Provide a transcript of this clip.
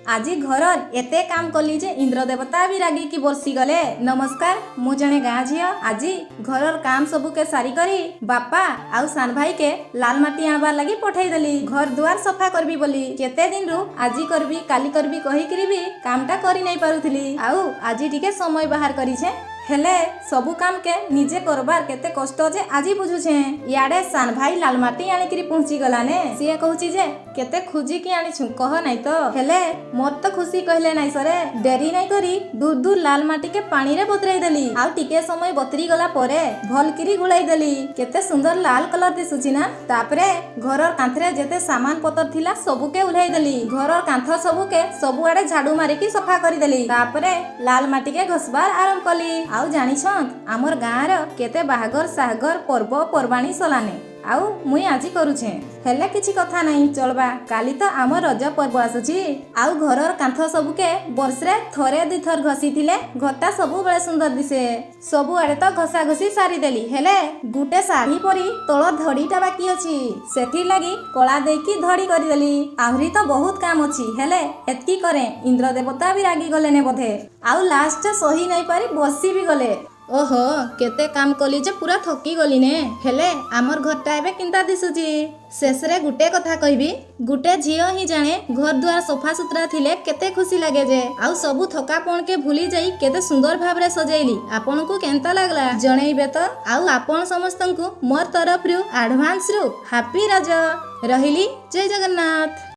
आज घर एते काम कली जे इंद्र देवता भी रागी की बरसी गले। नमस्कार, मु जने गाँ झियो। आज घर काम सबू के सारी करी बापा आउ सान भाई के लाल माटी आनबार लगी पठाई देली। घर दुआर सफा करबी बोली केते दिन रु आज करबी काली करबी कही करी भी कामटा करी नहीं पारुथली। आउ आज टिके समय बाहर करी छे हेले सबू काम के निजे करबार केते कष्ट जे आजी बुझुछे। याडे सान भाई लाल माटी आनिकरी पहुंची गला ने सिए कहूची जे केते खुजी की आनी छु कह नहीं तो हेले मोर तो खुशी कहले नहीं सरे। देरी नहीं करी दूर दूर लाल माटी के पानी रे बतराई देली। आउ टिके समय बतरी गला परे भलकिरी गुलाई देली। केते सुंदर लाल कलर दिसुची ना। तापरे घरर कांथरे जेते सामान पतर थिला सबू के उल्हाई देली। घरर कांथ सबू के सबु आडे झाड़ू मारी की सफा करी देली। तापरे लाल माटी के घसबार आरंभ कली। आउ जानिछन आमर गाँर केते बाहागर साहगर पर्व पर्वाणी सलाने आउ मुई आज करूछे हेले किछि कथा नहीं चलबा। काली तो आम रज पर्व आसुची। आउ घरर कांथ सबुके वर्षरे थरे दी थर घसी थिले घरटा सबु बेले सुंदर दिसे। सबु आडे तो घसा घसी सारी देली हेले गुटे साड़ी परी तळ धड़ीटा बाकी अछि सेठी लागी कला देकी धड़ी करी देली। आहुरी तो बहुत काम अछि हेले एतकी करे इंद्र देवता भी रागी गले ने बोधे। आउ लास्ट सही नहीं पारी बसी भी गले। ओहो केते काम कली जे पूरा थकी गली ने हेले आमर घरटा एबे किंता दिसुची। शेषरे गुटे कथा कहबी गुटे झियो ही जाने घर द्वार सफा सुतरा थिले केते खुशी लागे जे। आउ सबु थकापण के भूली जाई केते सुंदर भाबरे सजाइली। आपन को केंता लागला जणैबे तो। आउ आपन समस्तन को मोर तरफ रु एडवांस रु हैप्पी रज रहिली। जय जगन्नाथ।